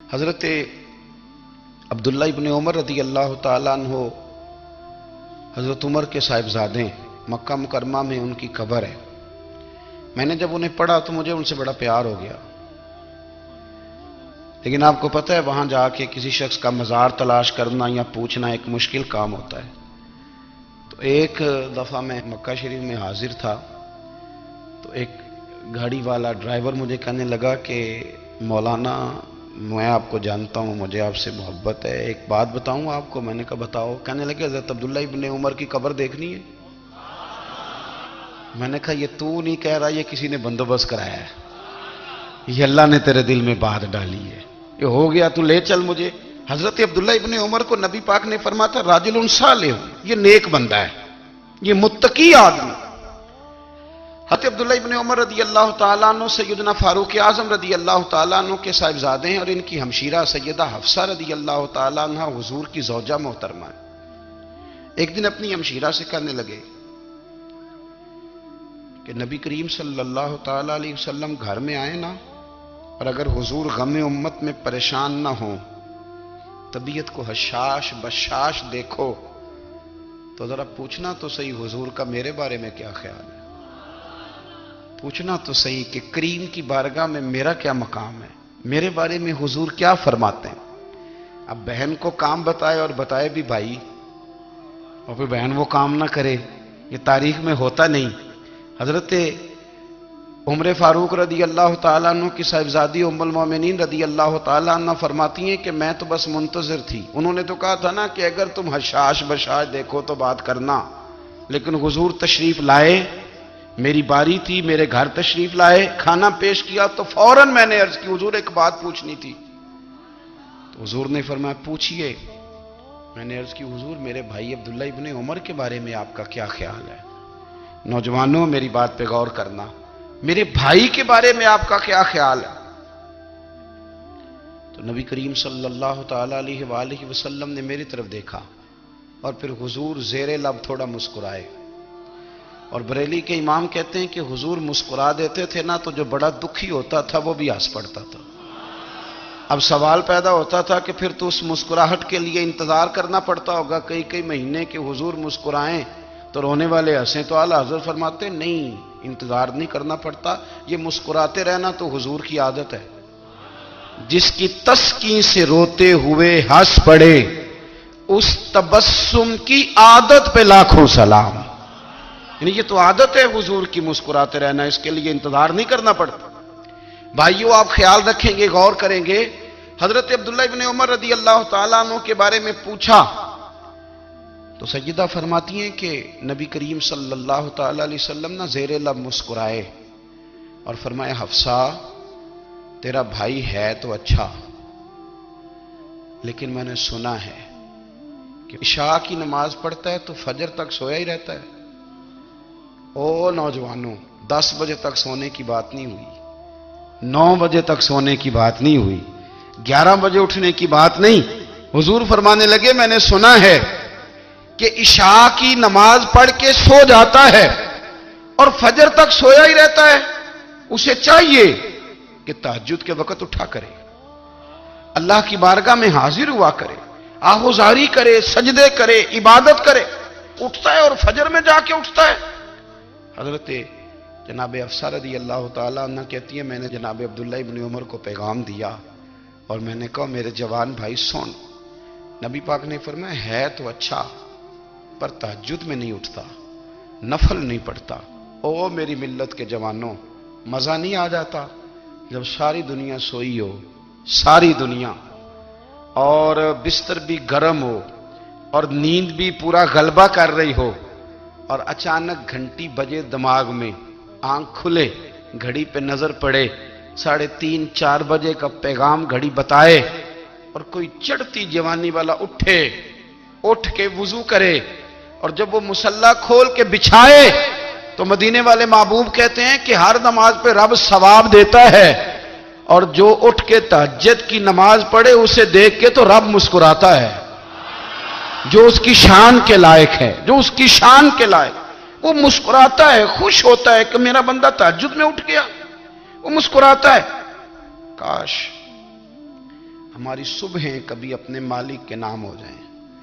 حضرت عبداللہ ابن عمر رضی اللہ تعالیٰ عنہ حضرت عمر کے صاحبزادے، مکہ مکرمہ میں ان کی قبر ہے۔ میں نے جب انہیں پڑھا تو مجھے ان سے بڑا پیار ہو گیا، لیکن آپ کو پتہ ہے وہاں جا کے کسی شخص کا مزار تلاش کرنا یا پوچھنا ایک مشکل کام ہوتا ہے۔ تو ایک دفعہ میں مکہ شریف میں حاضر تھا تو ایک گاڑی والا ڈرائیور مجھے کہنے لگا کہ مولانا میں آپ کو جانتا ہوں، مجھے آپ سے محبت ہے، ایک بات بتاؤں آپ کو۔ میں نے کہا بتاؤ۔ کہنے لگے حضرت عبداللہ ابن عمر کی قبر دیکھنی ہے۔ میں نے کہا یہ تو نہیں کہہ رہا، یہ کسی نے بندوبست کرایا ہے، یہ اللہ نے تیرے دل میں بات ڈالی ہے، یہ ہو گیا تو لے چل مجھے۔ حضرت عبداللہ ابن عمر کو نبی پاک نے فرمایا تھا راجل صالح، یہ نیک بندہ ہے، یہ متقی آدمی۔ حضرت عبداللہ ابن عمر رضی اللہ تعالیٰ عنہ سیدنا فاروق اعظم رضی اللہ تعالیٰ عنہ کے صاحبزادے ہیں، اور ان کی ہمشیرہ سیدہ حفصہ رضی اللہ تعالیٰ عنہ حضور کی زوجہ محترمہ ہے۔ ایک دن اپنی ہمشیرہ سے کہنے لگے کہ نبی کریم صلی اللہ تعالیٰ علیہ وسلم گھر میں آئے نا، اور اگر حضور غم امت میں پریشان نہ ہوں، طبیعت کو حشاش بشاش دیکھو تو ذرا پوچھنا تو صحیح حضور کا میرے بارے میں کیا خیال ہے، پوچھنا تو صحیح کہ کریم کی بارگاہ میں میرا کیا مقام ہے، میرے بارے میں حضور کیا فرماتے ہیں۔ اب بہن کو کام بتائے، اور بتائے بھی بھائی، اور پھر بہن وہ کام نہ کرے، یہ تاریخ میں ہوتا نہیں۔ حضرت عمر فاروق رضی اللہ تعالیٰ عنہ کی صاحبزادی ام المومنین رضی اللہ تعالیٰ عنہ فرماتی ہیں کہ میں تو بس منتظر تھی۔ انہوں نے تو کہا تھا نا کہ اگر تم حشاش بشاش دیکھو تو بات کرنا، لیکن حضور تشریف لائے، میری باری تھی، میرے گھر تشریف لائے، کھانا پیش کیا تو فوراً میں نے عرض کی حضور ایک بات پوچھنی تھی۔ تو حضور نے فرمایا پوچھئے۔ میں نے عرض کی حضور میرے بھائی عبداللہ ابن عمر کے بارے میں آپ کا کیا خیال ہے؟ نوجوانوں میری بات پہ غور کرنا، میرے بھائی کے بارے میں آپ کا کیا خیال ہے؟ تو نبی کریم صلی اللہ تعالیٰ علیہ وآلہ وسلم نے میری طرف دیکھا، اور پھر حضور زیر لب تھوڑا مسکرائے۔ اور بریلی کے امام کہتے ہیں کہ حضور مسکرا دیتے تھے نا تو جو بڑا دکھی ہوتا تھا وہ بھی ہنس پڑتا تھا۔ اب سوال پیدا ہوتا تھا کہ پھر تو اس مسکراہٹ کے لیے انتظار کرنا پڑتا ہوگا کئی مہینے کہ حضور مسکرائیں تو رونے والے ہنسیں، تو اعلیٰ حضرت فرماتے نہیں، انتظار نہیں کرنا پڑتا، یہ مسکراتے رہنا تو حضور کی عادت ہے۔ جس کی تسکین سے روتے ہوئے ہنس پڑے، اس تبسم کی عادت پہ لاکھوں سلام۔ یعنی یہ تو عادت ہے حضور کی مسکراتے رہنا، اس کے لیے انتظار نہیں کرنا پڑتا۔ بھائیو آپ خیال رکھیں گے، غور کریں گے، حضرت عبداللہ ابن عمر رضی اللہ تعالیٰ عنہ کے بارے میں پوچھا تو سیدہ فرماتی ہیں کہ نبی کریم صلی اللہ تعالیٰ علیہ وسلم نہ زیر لب مسکرائے اور فرمایا حفصہ تیرا بھائی ہے تو اچھا، لیکن میں نے سنا ہے کہ عشاء کی نماز پڑھتا ہے تو فجر تک سویا ہی رہتا ہے۔ او نوجوانوں، 10 بجے تک سونے کی بات نہیں ہوئی، 9 بجے تک سونے کی بات نہیں ہوئی، 11 بجے اٹھنے کی بات نہیں۔ حضور فرمانے لگے میں نے سنا ہے کہ عشاء کی نماز پڑھ کے سو جاتا ہے اور فجر تک سویا ہی رہتا ہے، اسے چاہیے کہ تہجد کے وقت اٹھا کرے، اللہ کی بارگاہ میں حاضر ہوا کرے، آہوزاری کرے، سجدے کرے، عبادت کرے۔ اٹھتا ہے اور فجر میں جا کے اٹھتا ہے۔ حضرت جناب حفصہ رضی اللہ تعالیٰ عنہ کہتی ہے میں نے جناب عبداللہ ابن عمر کو پیغام دیا اور میں نے کہا میرے جوان بھائی سن، نبی پاک نے فرمایا ہے تو اچھا پر تہجد میں نہیں اٹھتا، نفل نہیں پڑھتا۔ او میری ملت کے جوانوں، مزہ نہیں آ جاتا جب ساری دنیا سوئی ہو، ساری دنیا، اور بستر بھی گرم ہو اور نیند بھی پورا غلبہ کر رہی ہو، اور اچانک گھنٹی بجے دماغ میں، آنکھ کھلے، گھڑی پہ نظر پڑے، 3:30 4 بجے کا پیغام گھڑی بتائے، اور کوئی چڑھتی جوانی والا اٹھ کے وضو کرے، اور جب وہ مصلی کھول کے بچھائے تو مدینے والے محبوب کہتے ہیں کہ ہر نماز پہ رب ثواب دیتا ہے، اور جو اٹھ کے تہجد کی نماز پڑھے اسے دیکھ کے تو رب مسکراتا ہے، جو اس کی شان کے لائق ہے، جو اس کی شان کے لائق، وہ مسکراتا ہے، خوش ہوتا ہے کہ میرا بندہ تہجد میں اٹھ گیا، وہ مسکراتا ہے۔ کاش ہماری صبحیں کبھی اپنے مالک کے نام ہو جائیں۔